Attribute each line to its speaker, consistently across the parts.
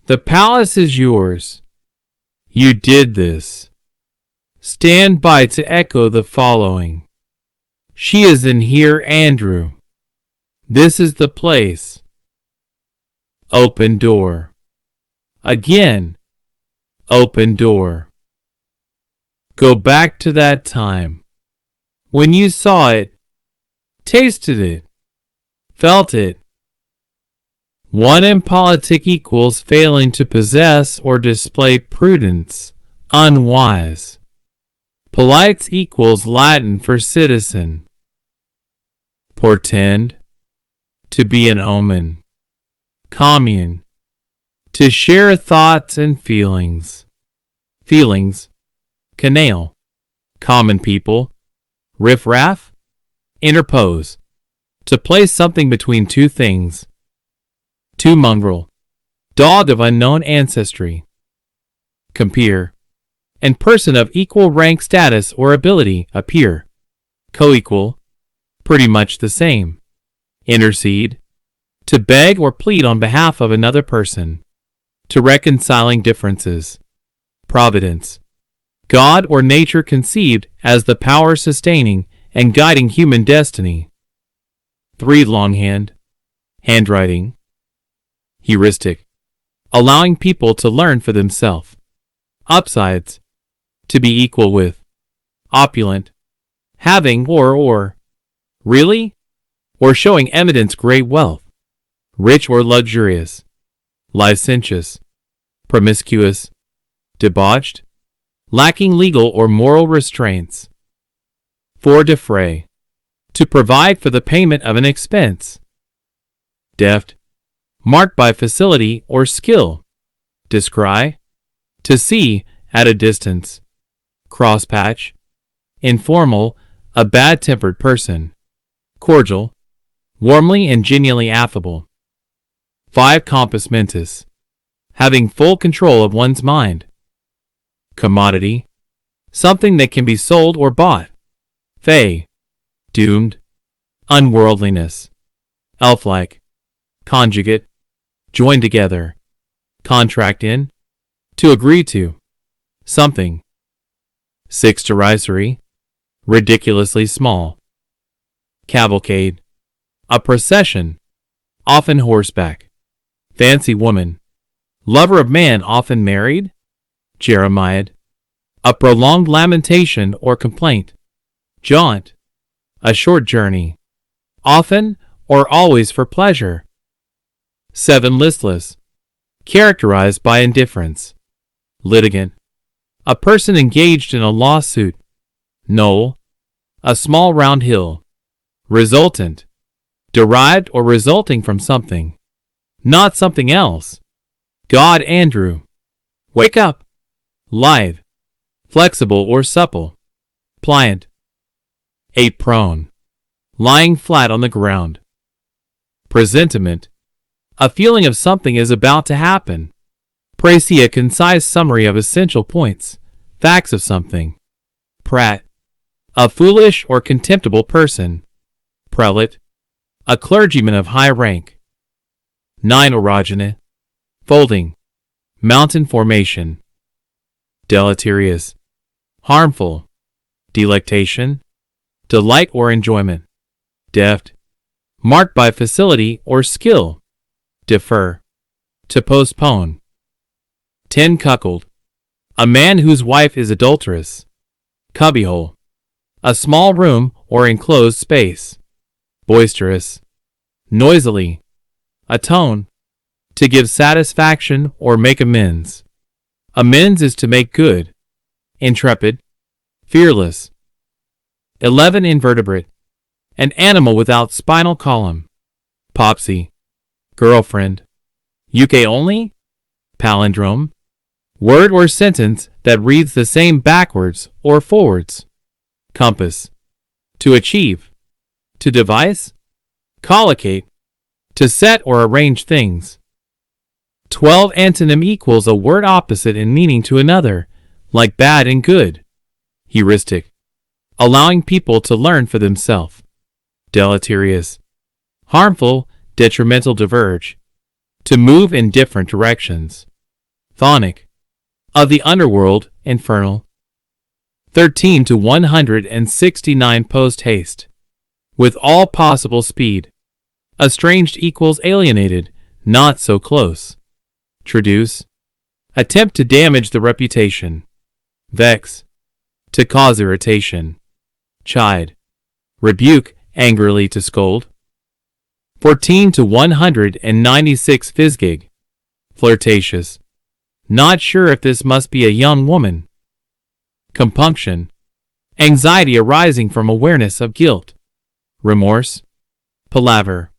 Speaker 1: The palace is yours. You did this. Stand by to echo the following. She is in here, Andrew. This is the place. Open door. Again. Open door. Go back to that time. When you saw it, tasted it, felt it. One impolitic equals failing to possess or display prudence, unwise. Polite equals Latin for citizen. Portend. To be an omen. Commune. To share thoughts and feelings. Feelings. Canale. Common people. Riff-raff. Interpose. To place something between two things. To mongrel. Dog of unknown ancestry. Compeer. And person of equal rank, status, or ability, appear. Co-equal. Pretty much the same. Intercede. To beg or plead on behalf of another person. To reconciling differences. Providence. God or nature conceived as the power sustaining and guiding human destiny. 3. Longhand. Handwriting. Heuristic. Allowing people to learn for themselves. Upsides. To be equal with. Opulent. Having or. Really? Or showing evidence great wealth. Rich or luxurious. Licentious. Promiscuous. Debauched. Lacking legal or moral restraints. 4. Defray. To provide for the payment of an expense. Deft. Marked by facility or skill. Descry. To see at a distance. Crosspatch. Informal, a bad-tempered person. Cordial. Warmly and genially affable. 5. Compos mentis. Having full control of one's mind. Commodity. Something that can be sold or bought. Fey. Doomed. Unworldliness. Elf-like. Conjugate. Join together. Contract in. To agree to. Something. 6. Derisory. Ridiculously small. Cavalcade. A procession. Often horseback. Fancy woman. Lover of man often married. Jeremiad. A prolonged lamentation or complaint. Jaunt. A short journey. Often or always for pleasure. 7. Listless. Characterized by indifference. Litigant. A person engaged in a lawsuit. Knoll. A small round hill. Resultant. Derived or resulting from something. Not something else. God Andrew. Wake up. Lithe. Flexible or supple. Pliant. 8. Prone. Lying flat on the ground. Presentiment. A feeling of something is about to happen. Précis, a concise summary of essential points, facts of something. Prat. A foolish or contemptible person. Prelate. A clergyman of high rank. 9. Orogeny. Folding. Mountain formation. Deleterious. Harmful. Delectation. Delight or enjoyment. Deft. Marked by facility or skill. Defer. To postpone. 10. Cuckold. A man whose wife is adulterous. Cubbyhole. A small room or enclosed space. Boisterous. Noisily. Atone. To give satisfaction or make amends. Amends is to make good. Intrepid. Fearless. 11. Invertebrate. An animal without spinal column. Popsy. Girlfriend. UK only? Palindrome. Word or sentence that reads the same backwards or forwards. Compass. To achieve. To devise. Collocate. To set or arrange things. 12. Antonym equals a word opposite in meaning to another, like bad and good. Heuristic. Allowing people to learn for themselves. Deleterious. Harmful, detrimental, diverge. To move in different directions. Chthonic. Of the underworld, infernal. 13 to 169 post haste. With all possible speed. Estranged equals alienated, not so close. Traduce. Attempt to damage the reputation. Vex. To cause irritation. Chide. Rebuke, angrily to scold. 14 to 196 Physgig. Flirtatious. Not sure if this must be a young woman. Compunction. Anxiety arising from awareness of guilt. Remorse. Palaver.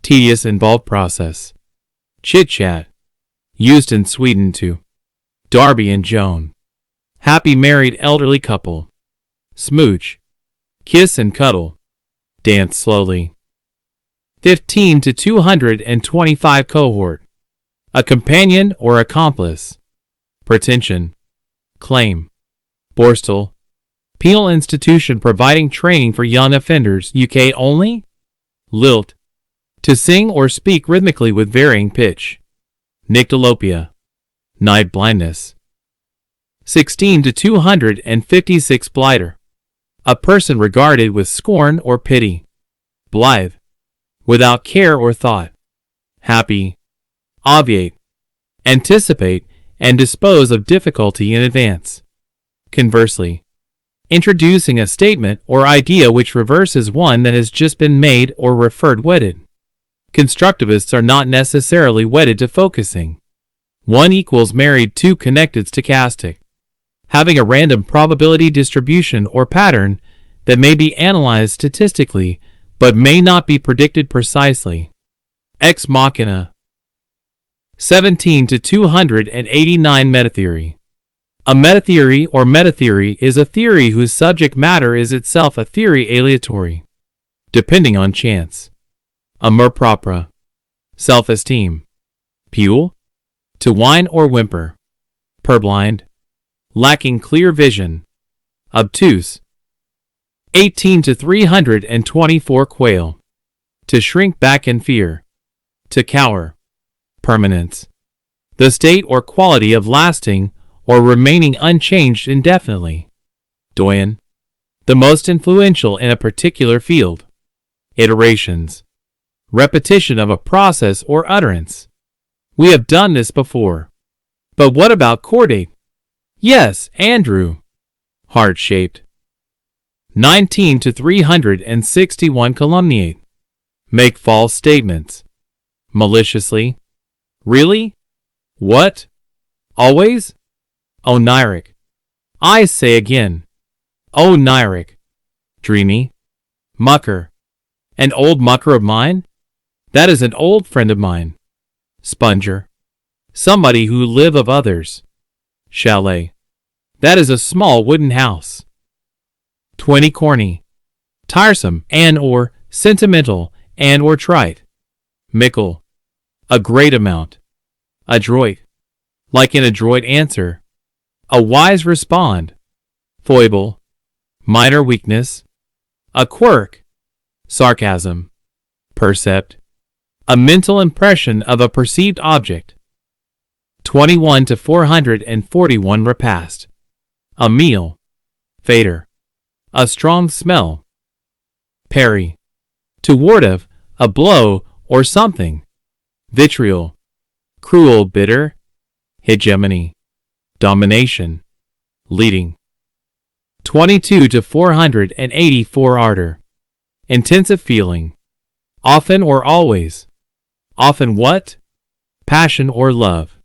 Speaker 1: Tedious involved process. Chit-chat. Used in Sweden to Darby and Joan. Happy married elderly couple. Smooch. Kiss and cuddle. Dance slowly. 15 to 225 Cohort. A companion or accomplice. Pretension. Claim. Borstal. Penal institution providing training for young offenders, UK only. Lilt. To sing or speak rhythmically with varying pitch. Nyctalopia. Night blindness. 16 to 256 Blighter. A person regarded with scorn or pity. Blithe. Without care or thought. Happy. Obviate. Anticipate and dispose of difficulty in advance. Conversely. Introducing a statement or idea which reverses one that has just been made or referred wedded. Constructivists are not necessarily wedded to focusing. 1 equals married, 2 connected stochastic. Having a random probability distribution or pattern that may be analyzed statistically but may not be predicted precisely. Ex machina. 17 to 289 Metatheory. A metatheory or metatheory is a theory whose subject matter is itself a theory aleatory, depending on chance. Amor propre. Self-esteem. Pule. To whine or whimper. Purblind. Lacking clear vision. Obtuse. 18 to 324 Quail. To shrink back in fear. To cower. Permanence. The state or quality of lasting or remaining unchanged indefinitely. Doyen. The most influential in a particular field. Iterations. Repetition of a process or utterance. We have done this before. But what about chordate? Yes, Andrew. Heart-shaped. 19 to 361 Calumniate. Make false statements. Maliciously. Really? What? Always? Oniric. I say again. Oniric. Dreamy. Mucker. An old mucker of mine? That is an old friend of mine. Sponger. Somebody who live of others. Chalet. That is a small wooden house. 20 Corny. Tiresome and or sentimental and or trite. Mickle. A great amount. Adroit. Like an adroit answer. A wise respond. Foible. Minor weakness. A quirk. Sarcasm. Percept. A mental impression of a perceived object. 21 to 441 Repast. A meal. Fader. A strong smell. Parry. To ward of, a blow, or something. Vitriol. Cruel, bitter. Hegemony. Domination. Leading. 22 to 484 Ardor. Intensive feeling. Often or always. Often what? Passion or love.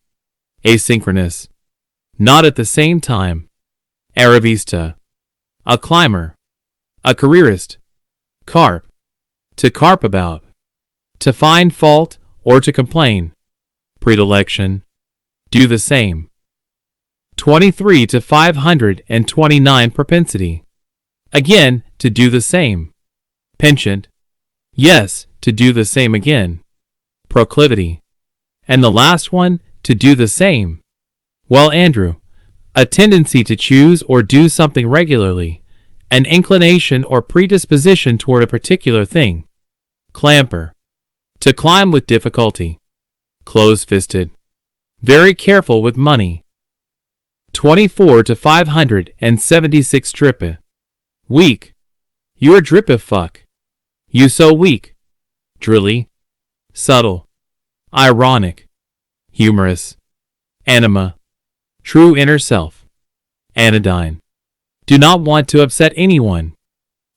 Speaker 1: Asynchronous. Not at the same time. Aravista. A climber. A careerist. Carp. To carp about. To find fault or to complain. Predilection. Do the same. 23 to 529 Propensity. Again, to do the same. Penchant. Yes, to do the same again. Proclivity. And the last one, to do the same. Well, Andrew, a tendency to choose or do something regularly, an inclination or predisposition toward a particular thing. Clamper. To climb with difficulty. Close-fisted. Very careful with money. 24 to 576 Drippe. Weak. You're Drippe fuck. You so weak. Drilly. Subtle. Ironic. Humorous. Anima. True inner self. Anodyne. Do not want to upset anyone.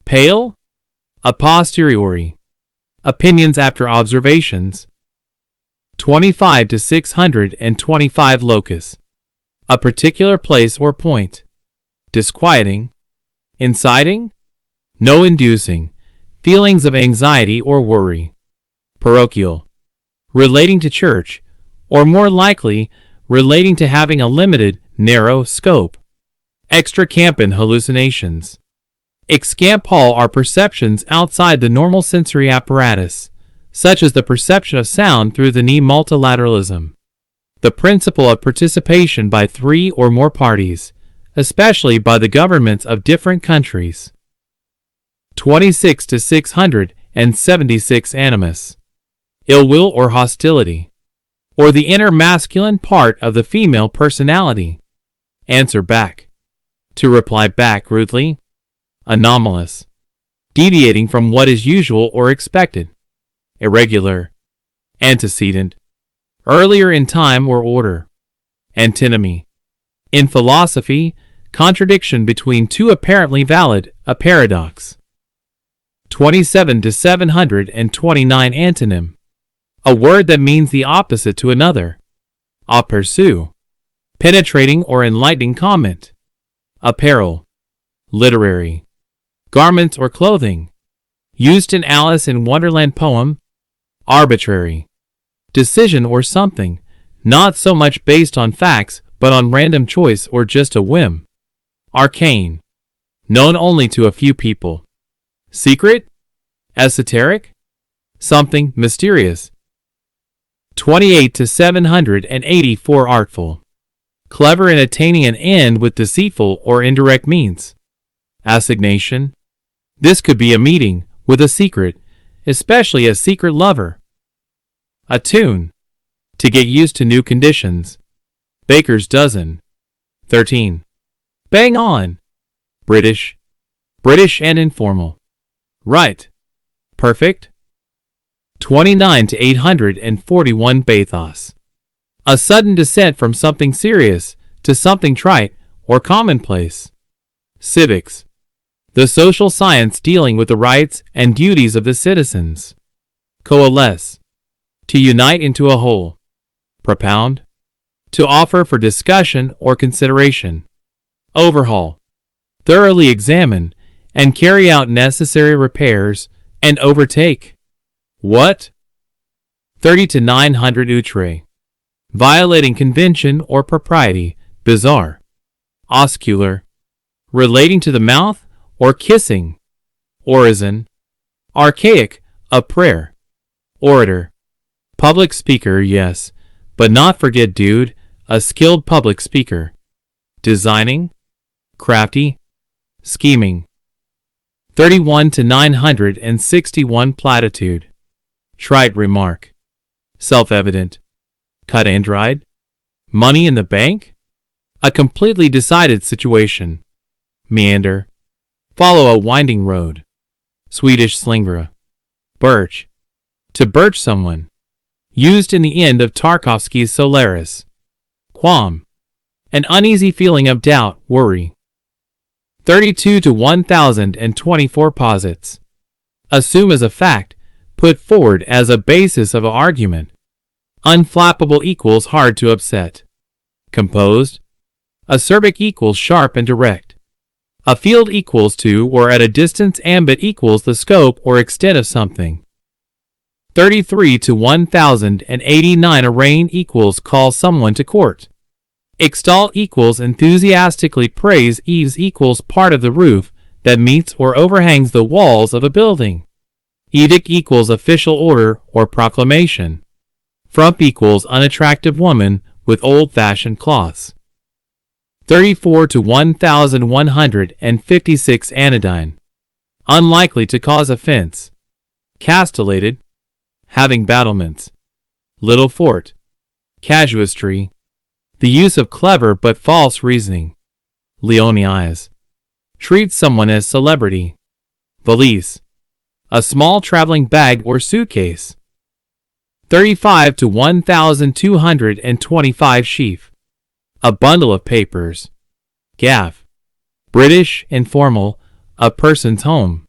Speaker 1: Pale? A posteriori. Opinions after observations. 25 to 625 Locus. A particular place or point. Disquieting. Inciting? No inducing. Feelings of anxiety or worry. Parochial. Relating to church, or more likely, relating to having a limited, narrow scope. Extracampan hallucinations. Excampal are perceptions outside the normal sensory apparatus, such as the perception of sound through the knee multilateralism. The principle of participation by 3 or more parties, especially by the governments of different countries. 26 to 676 Animus. Ill will or hostility. Or the inner masculine part of the female personality. Answer back. To reply back rudely. Anomalous. Deviating from what is usual or expected. Irregular. Antecedent. Earlier in time or order. Antinomy. In philosophy, contradiction between two apparently valid, a paradox. 27 to 729 Antonym. A word that means the opposite to another. Aperçu. Penetrating or enlightening comment. Apparel. Literary. Garments or clothing. Used in Alice in Wonderland poem. Arbitrary. Decision or something, not so much based on facts, but on random choice or just a whim. Arcane. Known only to a few people. Secret? Esoteric? Something mysterious. 28 to 784 Artful. Clever in attaining an end with deceitful or indirect means. Assignation. This could be a meeting with a secret, especially a secret lover. Attune. To get used to new conditions. Baker's dozen. 13. Bang on. British. British and informal. Right. Perfect. 29 to 841 Bathos. A sudden descent from something serious to something trite or commonplace. Civics. The social science dealing with the rights and duties of the citizens. Coalesce. To unite into a whole. Propound. To offer for discussion or consideration. Overhaul. Thoroughly examine and carry out necessary repairs and overtake. What? 30 to 900 Outre. Violating convention or propriety, bizarre. Oscular. Relating to the mouth or kissing. Orison. Archaic, a prayer. Orator. Public speaker, yes, but not forget dude, a skilled public speaker. Designing. Crafty. Scheming. 31 to 961 Platitude. Trite remark. Self-evident. Cut and dried. Money in the bank? A completely decided situation. Meander. Follow a winding road. Swedish slingra. Birch. To birch someone. Used in the end of Tarkovsky's Solaris. Qualm. An uneasy feeling of doubt, worry. 32 to 1024 Posits. Assume as a fact, put forward as a basis of an argument. Unflappable equals hard to upset. Composed. Acerbic equals sharp and direct. A field equals to or at a distance ambit equals the scope or extent of something. 33 to 1089 Arraign equals call someone to court. Extol equals enthusiastically praise eaves equals part of the roof that meets or overhangs the walls of a building. Edict equals official order or proclamation. Frump equals unattractive woman with old-fashioned cloths. 34 to 1156 Anodyne. Unlikely to cause offense. Castellated. Having battlements. Little fort. Casuistry. The use of clever but false reasoning. Leonize. Treat someone as celebrity. Valise. A small traveling bag or suitcase. 35 to 1,225 sheaf. A bundle of papers. Gaff. British, informal, a person's home.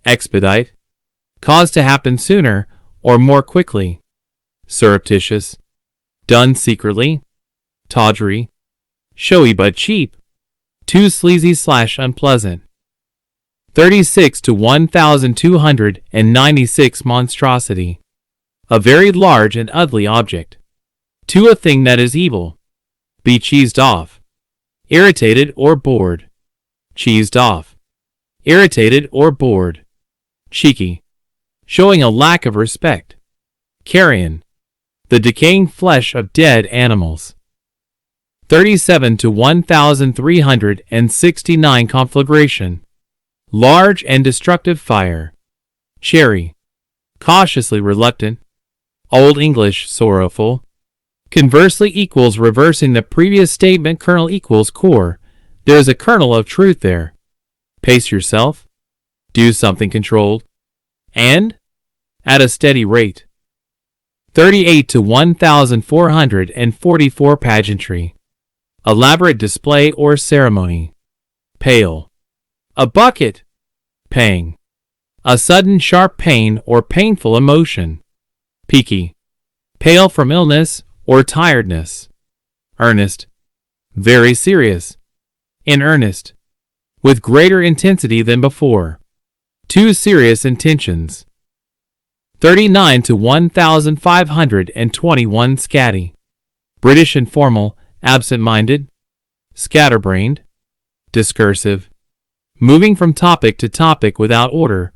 Speaker 1: Expedite. Cause to happen sooner or more quickly. Surreptitious. Done secretly. Tawdry. Showy but cheap. Too sleazy/unpleasant. 36 to 1,296 monstrosity. A very large and ugly object. To a thing that is evil. Be cheesed off. Irritated or bored. Cheesed off. Irritated or bored. Cheeky. Showing a lack of respect. Carrion. The decaying flesh of dead animals. 37 to 1,369 conflagration. Large and destructive fire. Cherry. Cautiously reluctant. Old English, sorrowful. Conversely equals reversing the previous statement. Kernel equals core. There is a kernel of truth there. Pace yourself. Do something controlled. And at a steady rate. 38 to 1,444 pageantry. Elaborate display or ceremony. Pale. A bucket. Pang. A sudden sharp pain or painful emotion. Peaky. Pale from illness or tiredness. Earnest. Very serious. In earnest. With greater intensity than before. Too serious intentions. 39 to 1,521 scatty. British informal, absent-minded. Scatterbrained. Discursive. Moving from topic to topic without order.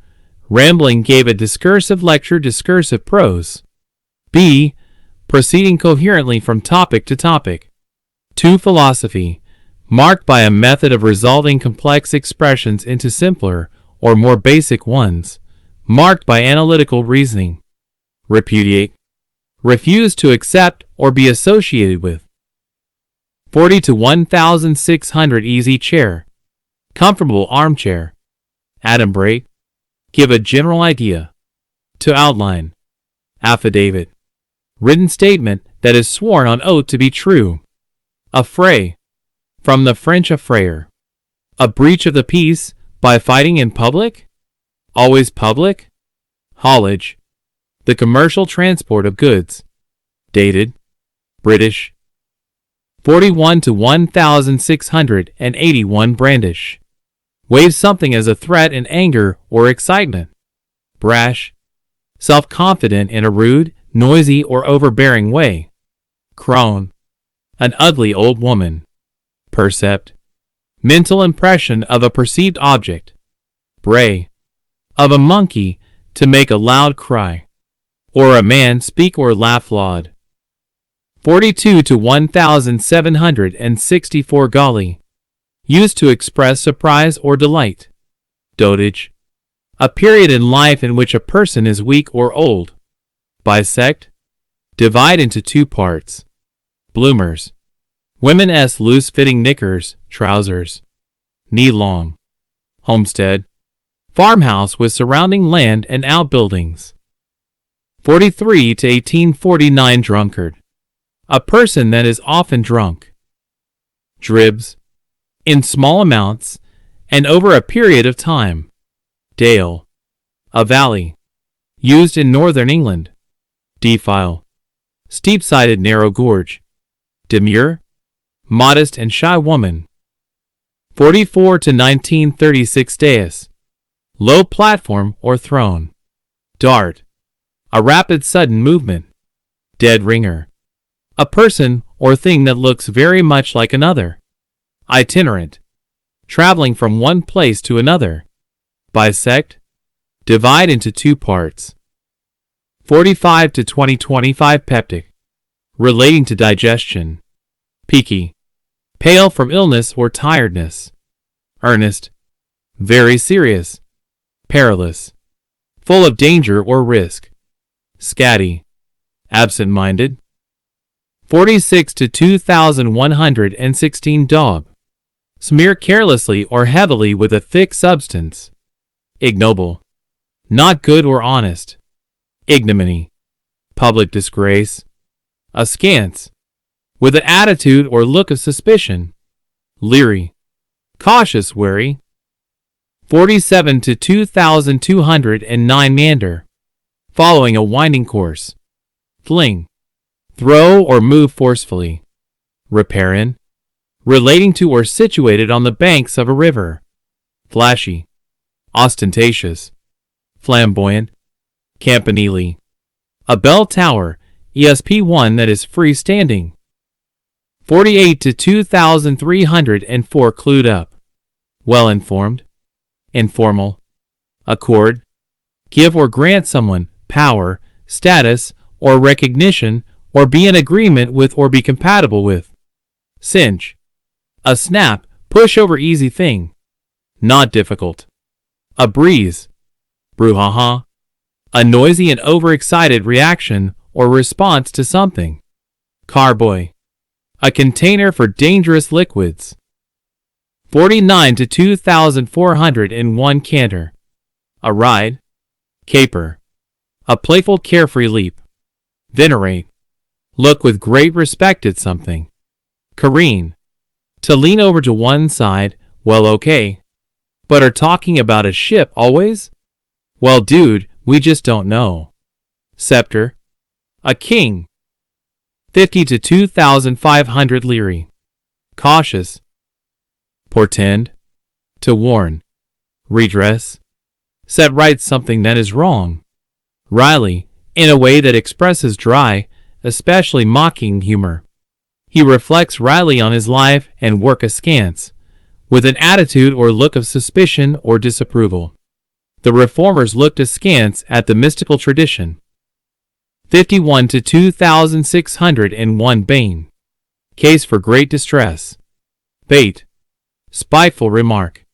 Speaker 1: Rambling gave a discursive lecture. Discursive prose. B. Proceeding coherently from topic to topic. 2. Philosophy. Marked by a method of resolving complex expressions into simpler or more basic ones. Marked by analytical reasoning. Repudiate. Refuse to accept or be associated with. 40 to 1,600 easy chair. Comfortable armchair. Adumbrate. Give a general idea. To outline. Affidavit. Written statement that is sworn on oath to be true. Affray. From the French affrayer. A breach of the peace by fighting in public? Always public? Haulage. The commercial transport of goods. Dated. British. 41 to 1,681 brandish. Wave something as a threat in anger or excitement. Brash. Self-confident in a rude, noisy, or overbearing way. Crone. An ugly old woman. Percept. Mental impression of a perceived object. Bray. Of a monkey, to make a loud cry. Or a man speak or laugh loud. 42 to 1,764 golly. Used to express surprise or delight. Dotage. A period in life in which a person is weak or old. Bisect. Divide into 2 parts. Bloomers. Women's loose-fitting knickers, trousers. Knee-long. Homestead. Farmhouse with surrounding land and outbuildings. 43 to 1849 drunkard. A person that is often drunk. Dribs. In small amounts, and over a period of time. Dale. A valley. Used in northern England. Defile. Steep-sided narrow gorge. Demure. Modest and shy woman. 44 to 1936 dais. Low platform or throne. Dart. A rapid sudden movement. Dead ringer. A person or thing that looks very much like another. Itinerant. Traveling from one place to another. Bisect. Divide into 2 parts. 45 to 2025 peptic. Relating to digestion. Peaky. Pale from illness or tiredness. Earnest. Very serious. Perilous. Full of danger or risk. Scatty. Absent-minded. 46 to 2116 daub. Smear carelessly or heavily with a thick substance. Ignoble. Not good or honest. Ignominy. Public disgrace. Askance. With an attitude or look of suspicion. Leery. Cautious, wary. 47 to 2209 meander. Following a winding course. Fling. Throw or move forcefully. Riparian. Relating to or situated on the banks of a river. Flashy. Ostentatious. Flamboyant. Campanile. A bell tower, ESP1 that is freestanding. 48 to 2304 clued up. Well informed. Informal. Accord. Give or grant someone power, status, or recognition, or be in agreement with or be compatible with. Cinch. A snap, push over easy thing. Not difficult. A breeze. Brouhaha. A noisy and overexcited reaction or response to something. Carboy. A container for dangerous liquids. 49 to 2401 canter. A ride. Caper. A playful carefree leap. Venerate. Look with great respect at something. Careen. To lean over to one side, well okay. But are talking about a ship always? Well dude, we just don't know. Scepter. A king. 50 to 2500 leery. Cautious. Portend. To warn. Redress. Set right something that is wrong. Wryly, in a way that expresses dry, especially mocking humor. He reflects wryly on his life and work askance, with an attitude or look of suspicion or disapproval. The reformers looked askance at the mystical tradition. 51 to 2601 Bane. Case for great distress. Bait. Spiteful remark.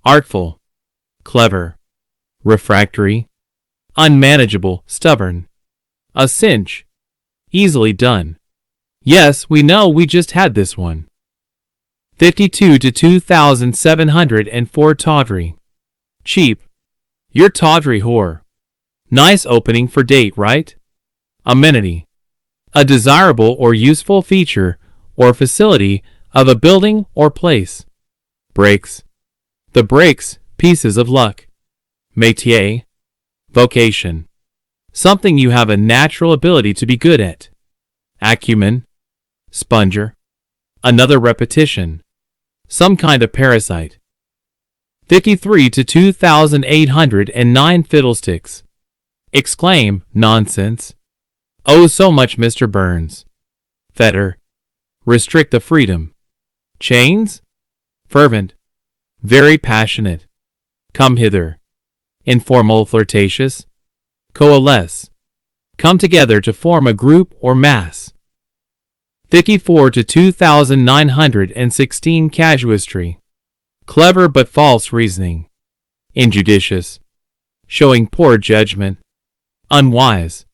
Speaker 1: Artful. Clever. Refractory. Unmanageable, stubborn. A cinch. Easily done. Yes, we know we just had this one. 52 to 2704 tawdry. Cheap. You're tawdry whore. Nice opening for date, right? Amenity. A desirable or useful feature or facility of a building or place. Breaks. The breaks, pieces of luck. Métier. Vocation. Something you have a natural ability to be good at. Acumen. Sponger. Another repetition. Some kind of parasite. 53 to 2809 fiddlesticks. Exclaim, nonsense. Oh so much Mr. Burns. Fetter. Restrict the freedom. Chains? Fervent. Very passionate. Come hither. Informal, flirtatious. Coalesce. Come together to form a group or mass. 54 to 2916 casuistry. Clever but false reasoning. Injudicious. Showing poor judgment. Unwise.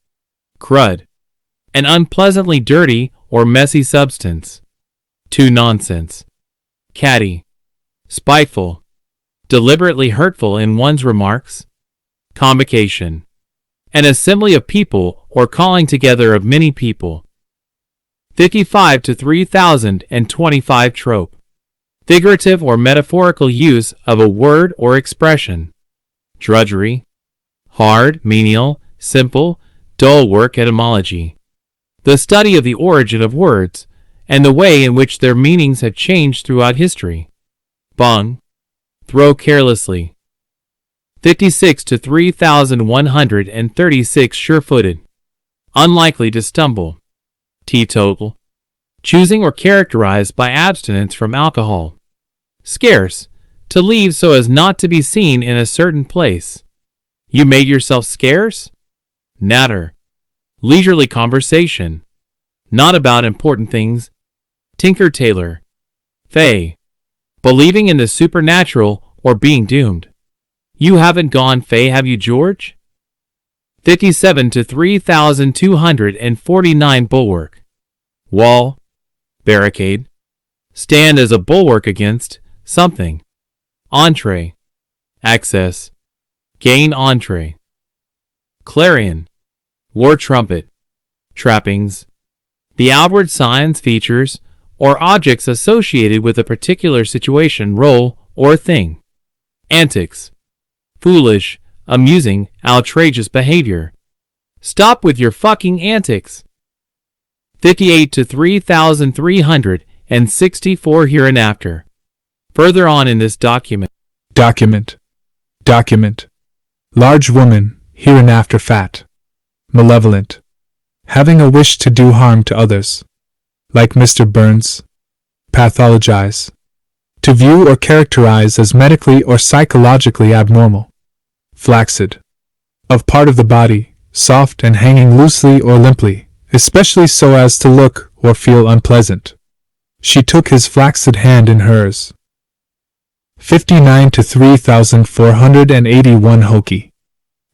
Speaker 1: Crud. An unpleasantly dirty or messy substance. Too nonsense. Catty. Spiteful. Deliberately hurtful in one's remarks. Convocation. An assembly of people or calling together of many people. 55 to 3025 trope. Figurative or metaphorical use of a word or expression. Drudgery. Hard, menial, simple, dull work. Etymology. The study of the origin of words and the way in which their meanings have changed throughout history. Bung. Throw carelessly. 56 to 3136 sure-footed. Unlikely to stumble. Teetotal. Choosing or characterized by abstinence from alcohol. Scarce. To leave so as not to be seen in a certain place. You made yourself scarce? Natter. Leisurely conversation. Not about important things. Tinker-tailor. Fey. Believing in the supernatural or being doomed. You haven't gone fey, have you, George? 57 to 3249 bulwark. wall, barricade, stand as a bulwark against something, entree, access, gain entree, clarion, war trumpet, trappings, the outward signs, features, or objects associated with a particular situation, role, or thing. Antics, foolish, amusing, outrageous behavior. Stop with your fucking antics. 58 to 3,364 hereinafter. Further on in this document.
Speaker 2: Document. Large woman, hereinafter fat. Malevolent. Having a wish to do harm to others. Like Mr. Burns. Pathologize. To view or characterize as medically or psychologically abnormal. Flaccid. Of part of the body, soft and hanging loosely or limply, especially so as to look or feel unpleasant. She took his flaccid hand in hers. 59 to 3,481 hokey.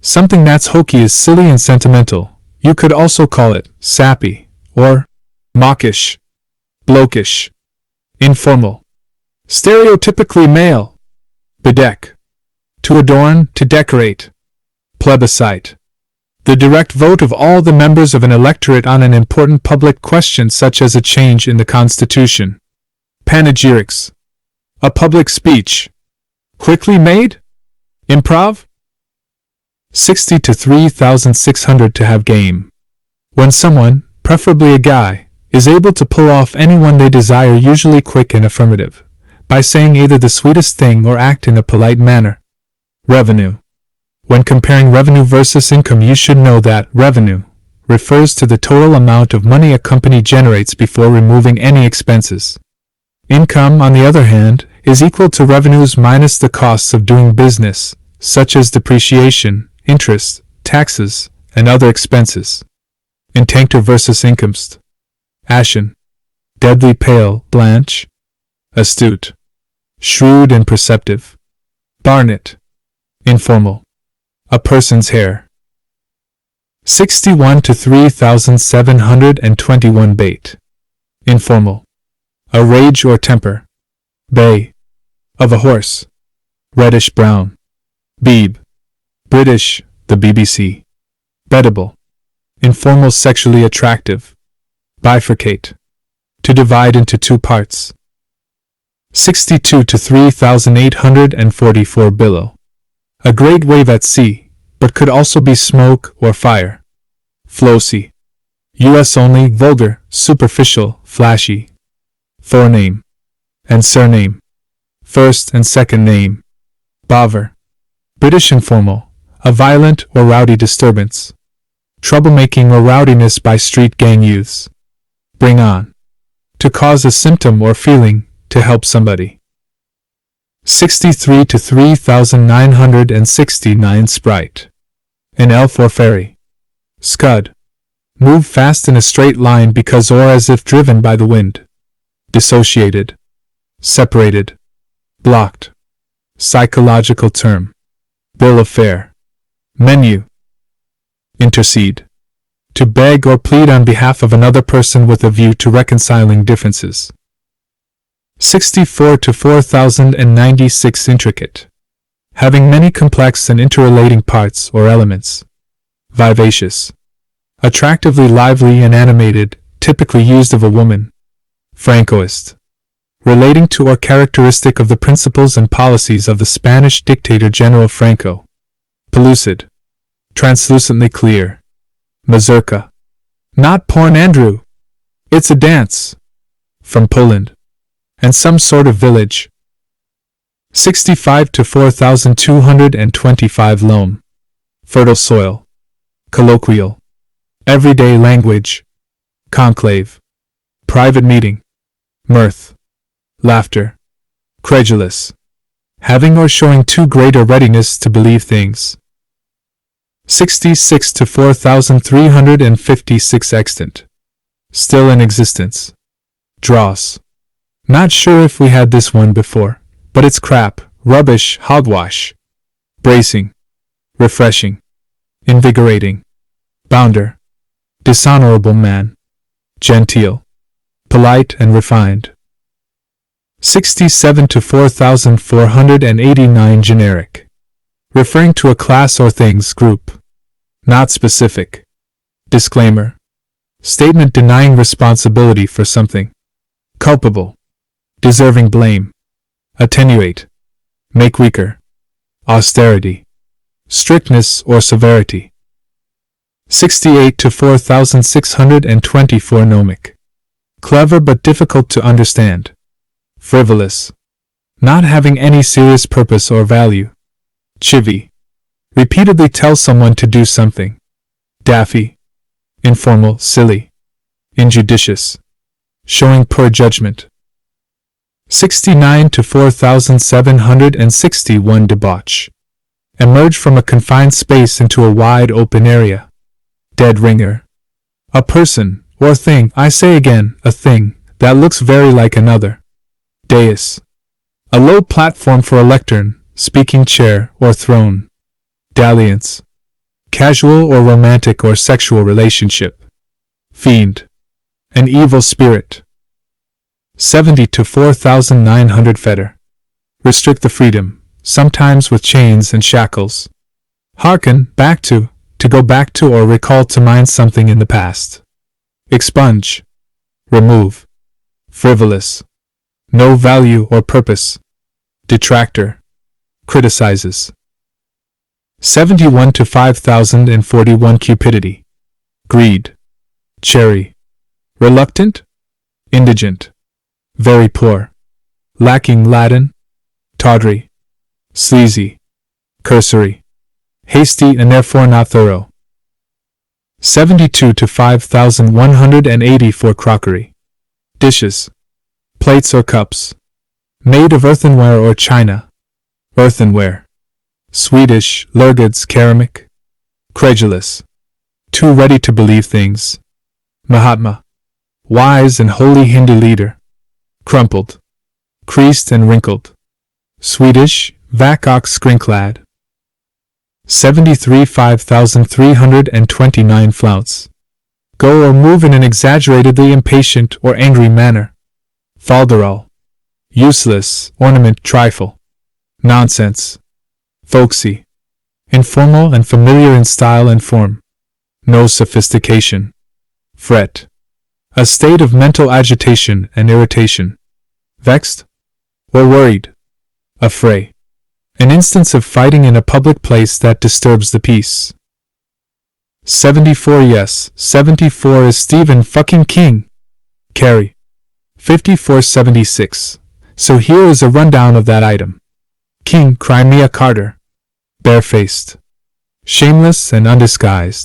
Speaker 2: Something that's hokey is silly and sentimental. You could also call it sappy, or mawkish, blokish, informal, stereotypically male, bedeck, to adorn, to decorate, plebiscite, the direct vote of all the members of an electorate on an important public question such as a change in the Constitution, panegyrics, a public speech, quickly made, improv. 60 to 3,600 to have game. When someone, preferably a guy, is able to pull off anyone they desire, usually quick and affirmative, by saying either the sweetest thing or act in a polite manner. Revenue. When comparing revenue versus income, you should know that revenue refers to the total amount of money a company generates before removing any expenses. Income, on the other hand, is equal to revenues minus the costs of doing business, such as depreciation, interest, taxes, and other expenses. Intactor versus incomst. Ashen. Deadly pale, blanch. Astute. Shrewd and perceptive. Barnet. Informal. A person's hair. 61 to 3,721 bait. Informal. A rage or temper. Bay. Of a horse. Reddish brown. Beeb. British, the BBC. Bettable. Informal, sexually attractive. Bifurcate. To divide into two parts. 62 to 3,844 billow. A great wave at sea, but could also be smoke or fire. Flossy. US only, vulgar, superficial, flashy. Forename. And surname. First and second name. Bother. British informal. A violent or rowdy disturbance. Troublemaking or rowdiness by street gang youths. Bring on. To cause a symptom or feeling, to help somebody. 63 to 3,969 sprite. An elf or fairy. Scud. Move fast in a straight line because or as if driven by the wind. Dissociated. Separated. Blocked. Psychological term. Bill of fare. Menu. Intercede. To beg or plead on behalf of another person with a view to reconciling differences. 64 to 4,096 intricate. Having many complex and interrelating parts or elements. Vivacious. Attractively lively and animated, typically used of a woman. Francoist. Relating to or characteristic of the principles and policies of the Spanish dictator General Franco. Pellucid. Translucently clear. Mazurka. Not porn, Andrew. It's a dance. From Poland. And some sort of village. 65 to 4,225 loam. Fertile soil. Colloquial. Everyday language. Conclave. Private meeting. Mirth. Laughter. Credulous. Having or showing too great a readiness to believe things. 66 to 4,356 extant. Still in existence. Dross. Not sure if we had this one before, but it's crap, rubbish, hogwash. Bracing. Refreshing. Invigorating. Bounder. Dishonorable man. Genteel. polite and refined. 67 to 4489 generic. Referring to a class or things group. Not specific. Disclaimer. Statement denying responsibility for something. Culpable. Deserving blame. Attenuate. Make weaker. Austerity. Strictness or severity. 68 to 4624 gnomic. Clever but difficult to understand. Frivolous. Not having any serious purpose or value. Chivy. Repeatedly tell someone to do something. Daffy. Informal, silly. Injudicious. Showing poor judgment. 69 to 4761 debauch. Emerge from a confined space into a wide open area. Dead ringer. A person, or thing, I say again, a thing, that looks very like another. Dais. A low platform for a lectern, speaking chair, or throne. Dalliance. Casual or romantic or sexual relationship. Fiend. An evil spirit. 70 to 4900 fetter. Restrict the freedom, sometimes with chains and shackles. Hearken, back to go back to or recall to mind something in the past. Expunge. Remove. Frivolous. No value or purpose. Detractor. Criticizes. 71 to 5041 cupidity. Greed. Cherry. Reluctant. Indigent. Very poor. Lacking Latin. Tawdry. Sleazy. Cursory. Hasty and therefore not thorough. 72 to 5180 for crockery. Dishes. Plates or cups. Made of earthenware or china. Earthenware. Swedish, Lurgoods ceramic. Credulous. Too ready to believe things. Mahatma. Wise and holy Hindu leader. Crumpled. Creased and wrinkled. Swedish, Vakox Skrinklad. 73 5329 flounce. Go or move in an exaggeratedly impatient or angry manner. Falderall. Useless, ornament, trifle. Nonsense. Folksy. Informal and familiar in style and form. No sophistication. Fret. A state of mental agitation and irritation. Vexed? Or worried? Affray. An instance of fighting in a public place that disturbs the peace. 74 yes, 74 is Stephen fucking King. Carry. 5476. So here is a rundown of that item. King Crimea Carter. Barefaced. Shameless and undisguised.